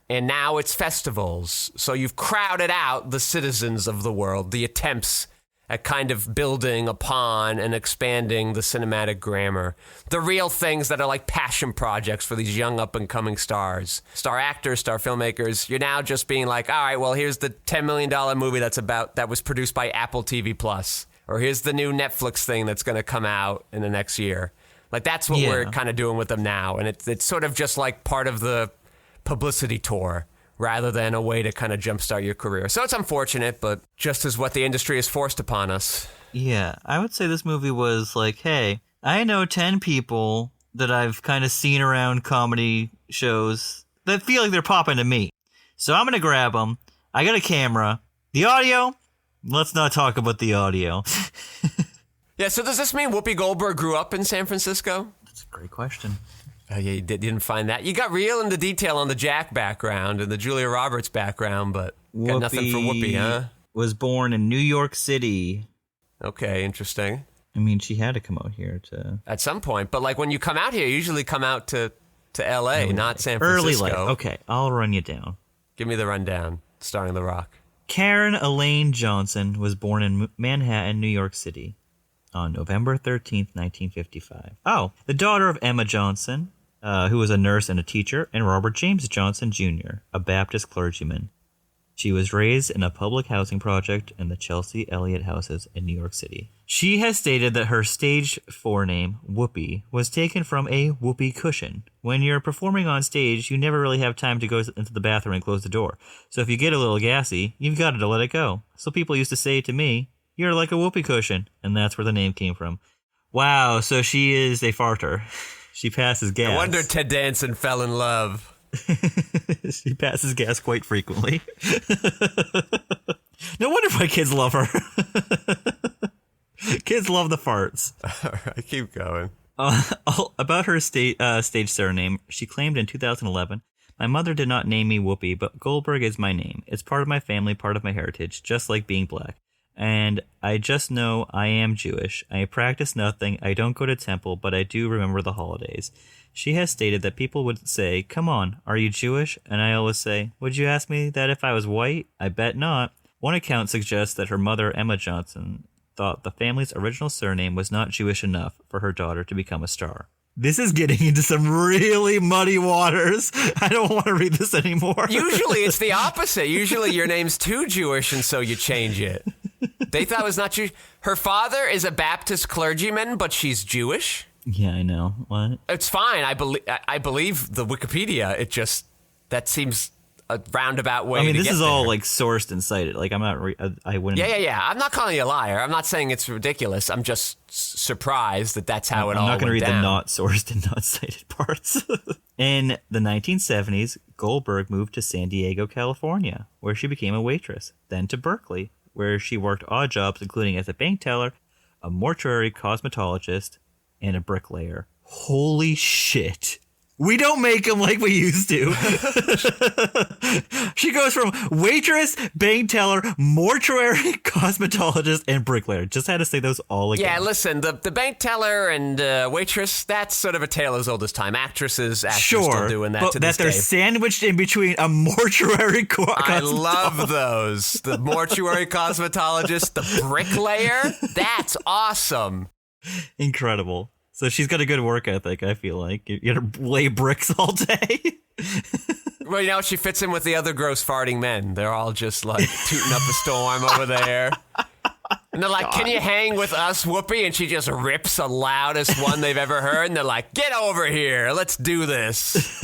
And now it's festivals. So you've crowded out the citizens of the world, the attempts at kind of building upon and expanding the cinematic grammar. The real things that are like passion projects for these young up-and-coming stars. Star actors, star filmmakers. You're now just being like, all right, well, here's the $10 million movie that was produced by Apple TV Plus. Or here's the new Netflix thing that's going to come out in the next year. Like, that's what we're kind of doing with them now. And it's sort of just like part of the publicity tour rather than a way to kind of jumpstart your career. So it's unfortunate, but just as what the industry has forced upon us. Yeah, I would say this movie was like, hey, I know 10 people that I've kind of seen around comedy shows that feel like they're popping to me. So I'm going to grab them. I got a camera. The audio? Let's not talk about the audio. Yeah, so does this mean Whoopi Goldberg grew up in San Francisco? That's a great question. Yeah, you didn't find that. You got real into detail on the Jack background and the Julia Roberts background, but got nothing for Whoopi, huh? Was born in New York City. Okay, interesting. I mean, she had to come out here to... At some point, but like when you come out here, you usually come out to L.A., not San Francisco. Early life. Okay, I'll run you down. Give me the rundown, starring The Rock. Karen Elaine Johnson was born in Manhattan, New York City on November 13th, 1955. Oh, the daughter of Emma Johnson, who was a nurse and a teacher, and Robert James Johnson, Jr., a Baptist clergyman. She was raised in a public housing project in the Chelsea Elliott houses in New York City. She has stated that her stage forename, Whoopi, was taken from a whoopee cushion. When you're performing on stage, you never really have time to go into the bathroom and close the door. So if you get a little gassy, you've got to let it go. So people used to say to me, "You're like a whoopee cushion," and that's where the name came from. Wow, so she is a farter. She passes gas. No wonder Ted Danson fell in love. She passes gas quite frequently. No wonder why kids love her. Kids love the farts. All right, keep going. About her stage surname, she claimed in 2011, "My mother did not name me Whoopi, but Goldberg is my name. It's part of my family, part of my heritage, just like being black. And I just know I am Jewish. I practice nothing. I don't go to temple, but I do remember the holidays. She has stated that people would say, come on, are you Jewish? And I always say, would you ask me that if I was white? I bet not. One account suggests that her mother, Emma Johnson, thought the family's original surname was not Jewish enough for her daughter to become a star. This is getting into some really muddy waters. I don't want to read this anymore. Usually it's the opposite. Usually your name's too Jewish, and so you change it. They thought it was not Jewish. Her father is a Baptist clergyman, but she's Jewish. Yeah, I know. What? It's fine. I believe the Wikipedia. It just, that seems a roundabout way. I mean, to this get is all there. like sourced and cited. Like, I'm not. I wouldn't. Yeah. I'm not calling you a liar. I'm not saying it's ridiculous. I'm just surprised that that's how it all went down. I'm not going to read the not sourced and not cited parts. In the 1970s, Goldberg moved to San Diego, California, where she became a waitress. Then to Berkeley, where she worked odd jobs, including as a bank teller, a mortuary cosmetologist, and a bricklayer. Holy shit. We don't make them like we used to. She goes from waitress, bank teller, mortuary cosmetologist, and bricklayer. Just had to say those all again. Yeah, listen, the bank teller and waitress, that's sort of a tale as old as time. Actors still doing that but to that this they're day. Sandwiched in between a mortuary cosmetologist. I love those. The mortuary cosmetologist, the bricklayer. That's awesome. Incredible. So she's got a good work ethic, I feel like. You gotta lay bricks all day. Well, you know, she fits in with the other gross farting men. They're all just like tooting up a storm over there. And they're like, can you hang with us, Whoopi? And she just rips the loudest one they've ever heard. And they're like, get over here. Let's do this.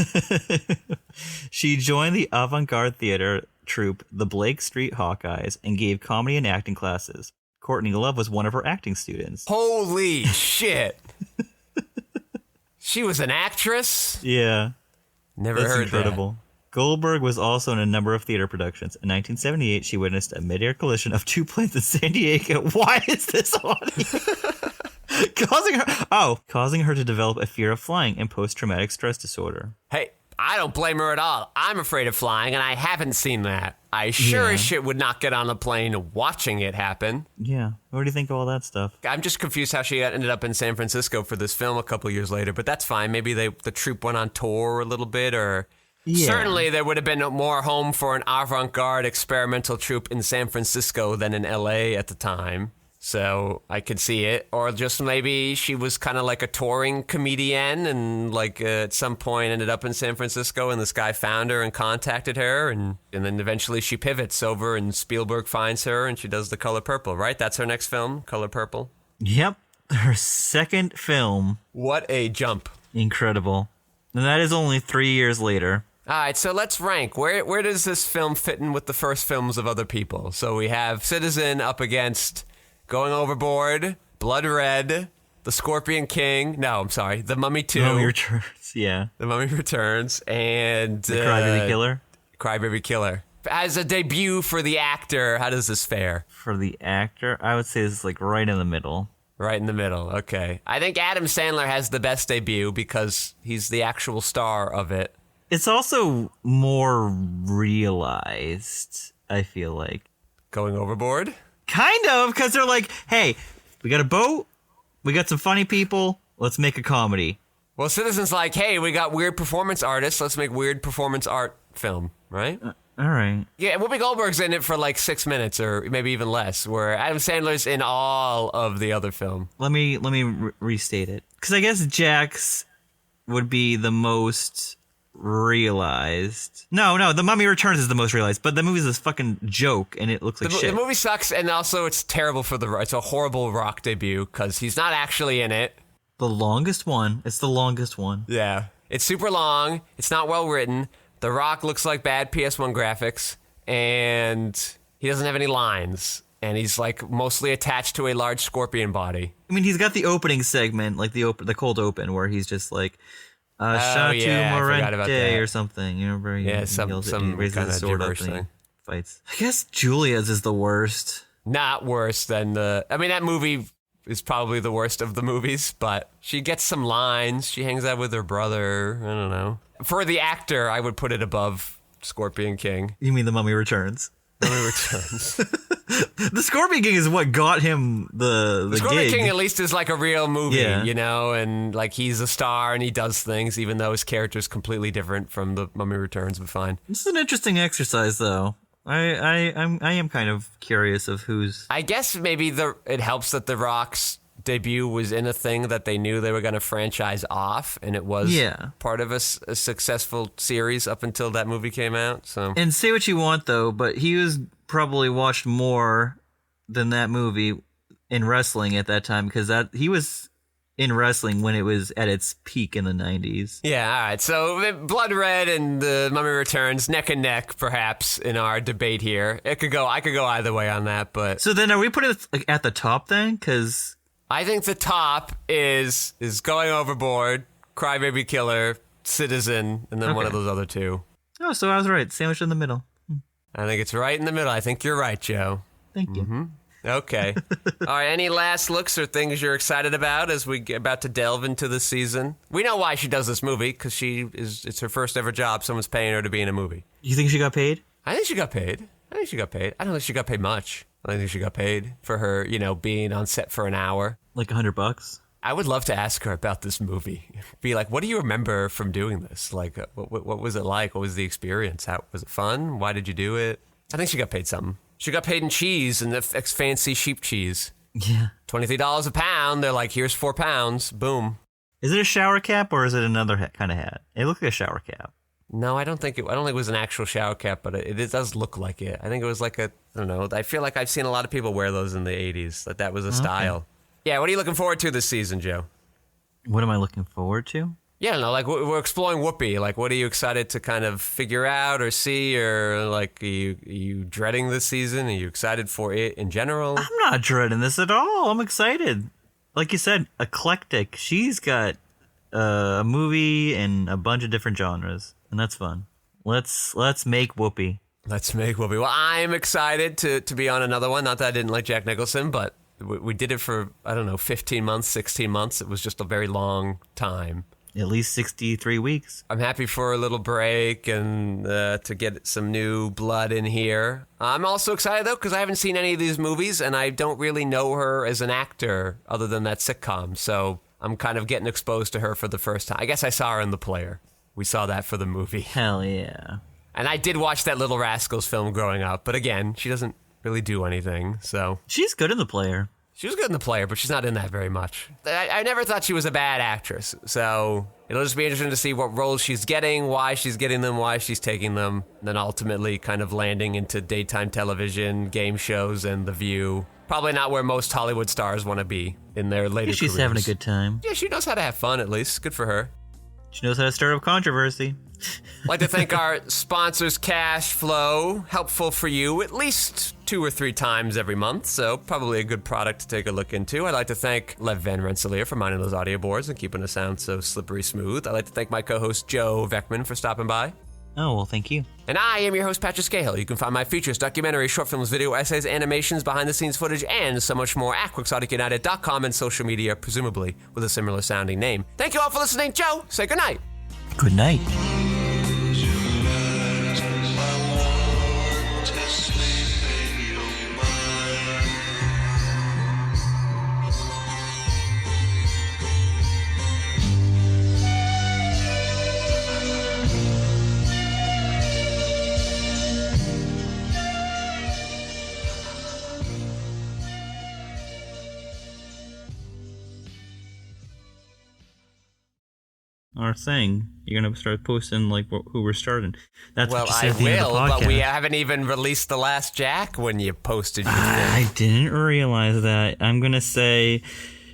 She joined the avant-garde theater troupe, the Blake Street Hawkeyes, and gave comedy and acting classes. Courtney Love was one of her acting students. Holy shit. She was an actress? Yeah. Never That's heard incredible. that. Goldberg was also in a number of theater productions. In 1978, she witnessed a mid-air collision of two planes in San Diego. Why is this on here? causing her to develop a fear of flying and post-traumatic stress disorder. Hey, I don't blame her at all. I'm afraid of flying, and I haven't seen that. I sure as shit would not get on a plane watching it happen. Yeah. What do you think of all that stuff? I'm just confused how she ended up in San Francisco for this film a couple years later, but that's fine. Maybe the troupe went on tour a little bit, or certainly there would have been more home for an avant-garde experimental troupe in San Francisco than in LA at the time. So I could see it. Or just maybe she was kind of like a touring comedian and like at some point ended up in San Francisco and this guy found her and contacted her. And then eventually she pivots over and Spielberg finds her and she does The Color Purple, right? That's her next film, Color Purple. Yep. Her second film. What a jump. Incredible. And that is only 3 years later. All right, so let's rank. Where does this film fit in with the first films of other people? So we have Citizen up against Going Overboard, Blood Red, The Scorpion King. No, I'm sorry, The Mummy 2. The Mummy Returns, yeah. The Mummy Returns, and The Crybaby Killer. Crybaby Killer. As a debut for the actor, how does this fare? For the actor, I would say this is like right in the middle. Right in the middle, okay. I think Adam Sandler has the best debut because he's the actual star of it. It's also more realized, I feel like. Going Overboard? Kind of, because they're like, hey, we got a boat, we got some funny people, let's make a comedy. Well, Citizen's like, hey, we got weird performance artists, let's make weird performance art film, right? All right. Yeah, Whoopi Goldberg's in it for like 6 minutes or maybe even less, where Adam Sandler's in all of the other film. Let me restate it. Because I guess Jax would be the most realized. No, The Mummy Returns is the most realized, but the movie's this fucking joke and it looks like shit. The movie sucks, and also it's terrible it's a horrible Rock debut because he's not actually in it. The longest one. It's the longest one. Yeah. It's super long. It's not well written. The Rock looks like bad PS1 graphics, and he doesn't have any lines, and he's like mostly attached to a large scorpion body. I mean, he's got the opening segment, like the cold open, where he's just like, Shatu Morente or something. You remember? Some he raises kind his of sword up gibberish and he thing. fights. I guess Julia's is the worst. Not worse than that movie is probably the worst of the movies, but she gets some lines. She hangs out with her brother. I don't know. For the actor, I would put it above Scorpion King. You mean The Mummy Returns? Mummy Returns. The Scorpion King is what got him the Scorpion gig. King at least is like a real movie, Yeah. you know, and like he's a star and he does things, even though his character is completely different from the Mummy Returns. But fine. This is an interesting exercise, though. I am kind of curious of who's. I guess maybe it helps that The Rock's debut was in a thing that they knew they were going to franchise off, and it was part of a successful series up until that movie came out. So, And say what you want, though, but he was probably watched more than that movie in wrestling at that time, because he was in wrestling when it was at its peak in the 90s. Yeah, all right. So Blood Red and The Mummy Returns, neck and neck, perhaps, in our debate here. I could go either way on that, but... So then are we putting it like, at the top then? Because... I think the top is Going Overboard, Crybaby Killer, Citizen, and then one of those other two. Oh, so I was right. Sandwich in the middle. I think it's right in the middle. I think you're right, Joe. Thank you. Mm-hmm. Okay. All right, any last looks or things you're excited about as we get about to delve into the season? We know why she does this movie, because it's her first ever job. Someone's paying her to be in a movie. You think she got paid? I think she got paid. I don't think she got paid much. I think she got paid for her, being on set for an hour. Like $100? I would love to ask her about this movie. Be like, what do you remember from doing this? Like, what was it like? What was the experience? How was it fun? Why did you do it? I think she got paid something. She got paid in cheese, and the fancy sheep cheese. Yeah. $23 a pound. They're like, here's 4 pounds. Boom. Is it a shower cap or is it another kind of hat? It looked like a shower cap. No, I don't think it was an actual shower cap, but it does look like it. I think it was like I don't know. I feel like I've seen a lot of people wear those in the 80s. That was a style. Yeah, what are you looking forward to this season, Joe? What am I looking forward to? Yeah, no, like we're exploring Whoopi. Like, what are you excited to kind of figure out or see, or like, are you dreading this season? Are you excited for it in general? I'm not dreading this at all. I'm excited. Like you said, eclectic. She's got a movie and a bunch of different genres, and that's fun. Let's make Whoopi. Let's make Whoopi. Well, I'm excited to be on another one. Not that I didn't like Jack Nicholson, but we did it for, 15 months, 16 months. It was just a very long time. At least 63 weeks. I'm happy for a little break and to get some new blood in here. I'm also excited, though, because I haven't seen any of these movies, and I don't really know her as an actor other than that sitcom. So I'm kind of getting exposed to her for the first time. I guess I saw her in The Player. We saw that for the movie. Hell yeah. And I did watch that Little Rascals film growing up. But again, she doesn't really do anything, so... She's good in The Player. She was good in The Player, but she's not in that very much. I never thought she was a bad actress, so it'll just be interesting to see what roles she's getting, why she's getting them, why she's taking them, and then ultimately kind of landing into daytime television, game shows, and The View. Probably not where most Hollywood stars want to be in their later careers. She's having a good time. Yeah, she knows how to have fun, at least. Good for her. She knows how to start up controversy. I'd like to thank our sponsors, Cash Flow, helpful for you at least 2 or 3 times every month, so probably a good product to take a look into. I'd like to thank Lev Van Rensselaer for minding those audio boards and keeping the sound so slippery smooth. I'd like to thank my co-host, Joe Vekeman, for stopping by. Oh, well, thank you. And I am your host, Patrick Skeyhill. You can find my features, documentaries, short films, video essays, animations, behind-the-scenes footage, and so much more at QuixoticUnited.com and social media, presumably with a similar-sounding name. Thank you all for listening. Joe, say goodnight. Good night. Our thing. You're gonna start posting like who we're starting. That's well, what you I said at the end of will, the podcast. but we haven't even released The Last Jack when you posted your thing. I didn't realize that. I'm gonna say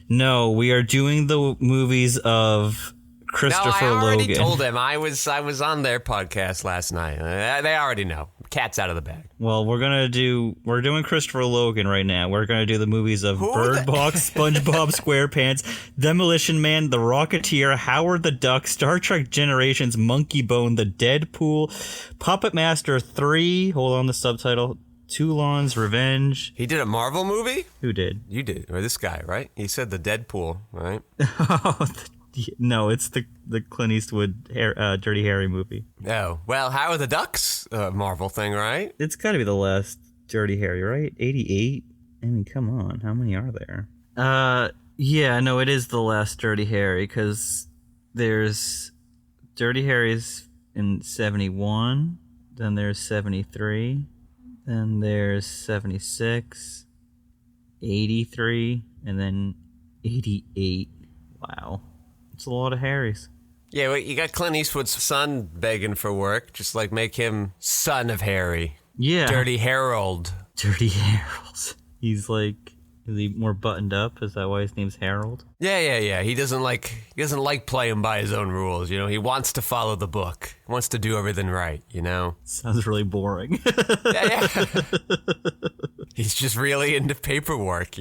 no. We are doing the movies of Christopher No, I already Logan. told them. I was on their podcast last night. They already know. Cat's out of the bag. Well, we're doing Christopher Logan right now. We're gonna do the movies of Bird Box, SpongeBob SquarePants, Demolition Man, The Rocketeer, Howard the Duck, Star Trek Generations, Monkey Bone, The Deadpool, Puppet Master 3. Hold on, the subtitle. Toulon's Revenge. He did a Marvel movie? Who did? You did. Or this guy, right? He said The Deadpool, right? No, it's the Clint Eastwood Dirty Harry movie. Oh, well, Howard the Duck's Marvel thing, right? It's got to be the last Dirty Harry, right? 88? I mean, come on. How many are there? Yeah, no, it is the last Dirty Harry, because there's Dirty Harry's in 71, then there's 73, then there's 76, 83, and then 88. Wow. It's a lot of Harrys. Yeah, well, you got Clint Eastwood's son begging for work. Just like make him son of Harry. Yeah. Dirty Harold. Dirty Harold. He's like, is he more buttoned up? Is that why his name's Harold? Yeah. He doesn't like playing by his own rules. He wants to follow the book. He wants to do everything right. Sounds really boring. Yeah. He's just really into paperwork.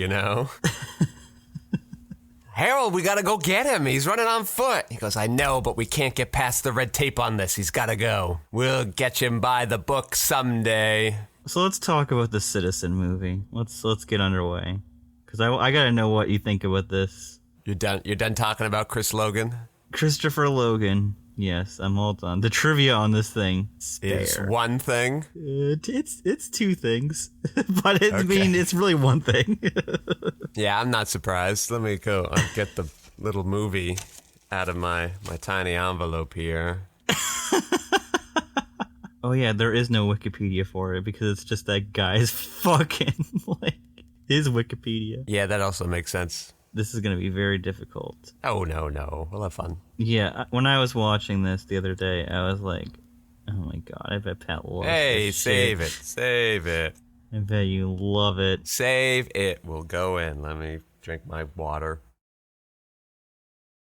Harold, we gotta go get him. He's running on foot. He goes, I know, but we can't get past the red tape on this. He's gotta go. We'll get him by the book someday. So let's talk about the Citizen movie. Let's get underway. Because I gotta know what you think about this. You're done talking about Chris Logan? Christopher Logan. Yes, I'm all done. The trivia on this thing is one thing. It's two things, but it's really one thing. Yeah, I'm not surprised. Let me go get the little movie out of my tiny envelope here. Oh yeah, there is no Wikipedia for it because it's just that guy's fucking his Wikipedia. Yeah, that also makes sense. This is going to be very difficult. Oh, no. We'll have fun. Yeah, when I was watching this the other day, I was like, oh my god, I bet Pat loves this save shit. Save it. I bet you love it. Save it. We'll go in. Let me drink my water.